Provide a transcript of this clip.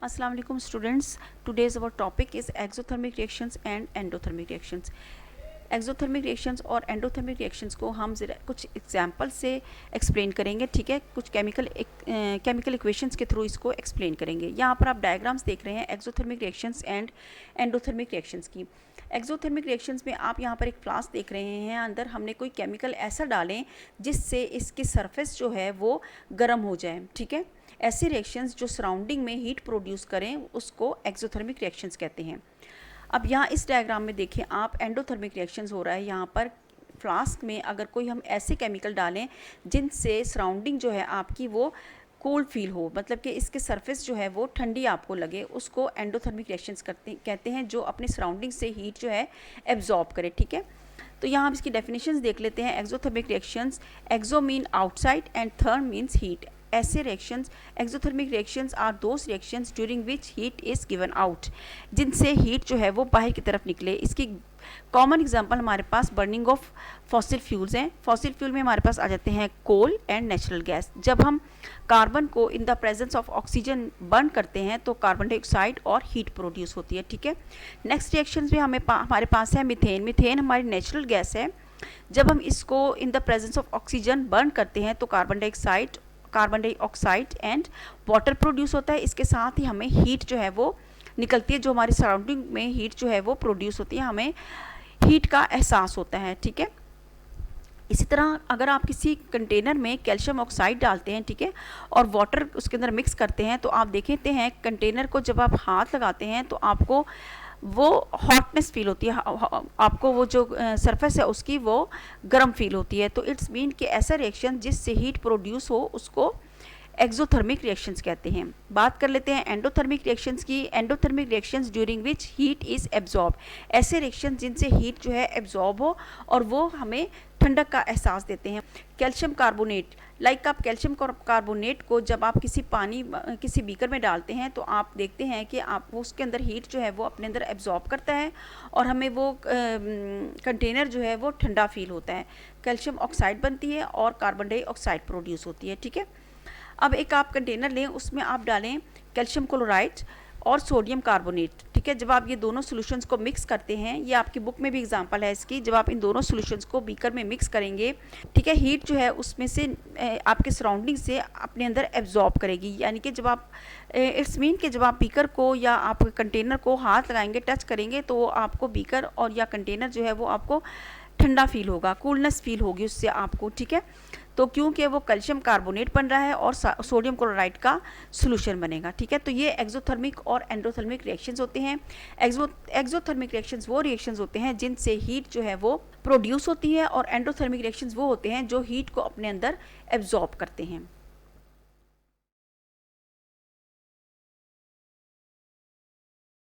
अस्सलाम वालेकुम students, today's our topic is exothermic reactions and endothermic reactions. Exothermic reactions और endothermic reactions को हम ज़रा कुछ एग्जांपल से एक्सप्लेन करेंगे, ठीक है। कुछ केमिकल इक्वेशंस के थ्रू इसको एक्सप्लेन करेंगे। यहाँ पर आप डायग्राम्स देख रहे हैं exothermic reactions and endothermic reactions की। एक्सोथर्मिक रिएक्शंस में आप यहाँ पर एक फ्लास्क देख रहे हैं, अंदर हमने कोई केमिकल ऐसा डालें जिससे इसकी सरफेस जो है वो गर्म हो जाए, ठीक है। ऐसे रिएक्शंस जो सराउंडिंग में हीट प्रोड्यूस करें उसको एक्सोथर्मिक रिएक्शंस कहते हैं। अब यहाँ इस डायग्राम में देखें आप, एंडोथर्मिक रिएक्शंस हो रहा है। यहाँ पर फ्लास्क में अगर कोई हम ऐसे केमिकल डालें जिनसे सराउंडिंग जो है आपकी वो कूल फील हो, मतलब कि इसके सरफेस जो है वो ठंडी आपको लगे, उसको एंडोथर्मिक रिएक्शंस कहते हैं, जो अपने सराउंडिंग से हीट जो है एब्जॉर्ब करे, ठीक है। तो यहाँ हम इसकी डेफिनेशंस देख लेते हैं। Exothermic reactions, exo mean outside and therm means heat. ऐसे reactions, exothermic reactions are those reactions during which heat is given out, जिनसे हीट जो है वो बाहर की तरफ निकले। इसकी कॉमन एग्जांपल हमारे पास बर्निंग ऑफ फॉसिल फ्यूल्स हैं। फॉसिल फ्यूल में हमारे पास आ जाते हैं कोल एंड नेचुरल गैस। जब हम कार्बन को in the presence of oxygen burn करते हैं तो कार्बन डाइऑक्साइड और हीट प्रोड्यूस होती है, ठीक है। नेक्स्ट रिएक्शन में हमारे पास है मीथेन। मीथेन हमारी नेचुरल गैस है। जब हम इसको in the presence of oxygen burn करते हैं तो carbon dioxide and water produce होता है। इसके साथ ही हमें हीट जो है वो निकलती है, जो हमारी सराउंडिंग में हीट जो है वो प्रोड्यूस होती है, हमें हीट का एहसास होता है, ठीक है। इसी तरह अगर आप किसी कंटेनर में कैल्शियम ऑक्साइड डालते हैं, ठीक है, और वाटर उसके अंदर मिक्स करते हैं, तो आप देखते हैं कंटेनर को जब आप हाथ लगाते हैं तो आपको वो हॉटनेस फील होती है, आपको वो जो सरफेस है उसकी वो गर्म फील होती है। तो इट्स मीन कि ऐसा रिएक्शन जिससे हीट प्रोड्यूस हो उसको एक्सोथर्मिक रिएक्शंस कहते हैं। बात कर लेते हैं एंडोथर्मिक रिएक्शंस की। Endothermic reactions during which heat is absorb, ऐसे रिएक्शन जिनसे हीट जो है एब्जॉर्ब हो और वो हमें ठंडक का एहसास देते हैं। कैल्शियम कार्बोनेट, लाइक आप कैल्शियम कार्बोनेट को जब आप किसी बीकर में डालते हैं तो आप देखते हैं कि आप उसके अंदर हीट जो है वो अपने अंदर एब्जॉर्ब करता है और हमें वो कंटेनर जो है वो ठंडा फील होता है। कैल्शियम ऑक्साइड बनती है और कार्बन डाइऑक्साइड प्रोड्यूस होती है, ठीक है। अब एक आप कंटेनर लें, उसमें आप डालें कैल्शियम क्लोराइड और सोडियम कार्बोनेट, ठीक है। जब आप ये दोनों सॉल्यूशंस को मिक्स करते हैं, ये आपकी बुक में भी एग्जांपल है इसकी, जब आप इन दोनों सॉल्यूशंस को बीकर में मिक्स करेंगे, ठीक है, हीट जो है उसमें से आपके सराउंडिंग से अपने अंदर एब्जॉर्ब करेगी। यानी कि जब आप इट्स मीन कि जब आप बीकर को या आप कंटेनर को हाथ लगाएंगे, टच करेंगे, तो आपको बीकर और या कंटेनर जो है वो आपको ठंडा फील होगा, कूलनेस फील होगी उससे आपको, ठीक है। तो क्योंकि वो कैल्शियम कार्बोनेट बन रहा है और सोडियम क्लोराइड का सॉल्यूशन बनेगा, ठीक है। तो ये एक्सोथर्मिक और एंडोथर्मिक रिएक्शंस होते हैं। एक्सोथर्मिक रिएक्शंस वो रिएक्शंस होते हैं जिनसे हीट जो है वो प्रोड्यूस होती है और एंडोथर्मिक रिएक्शंस वो होते हैं जो हीट को अपने अंदर एब्जॉर्ब करते हैं।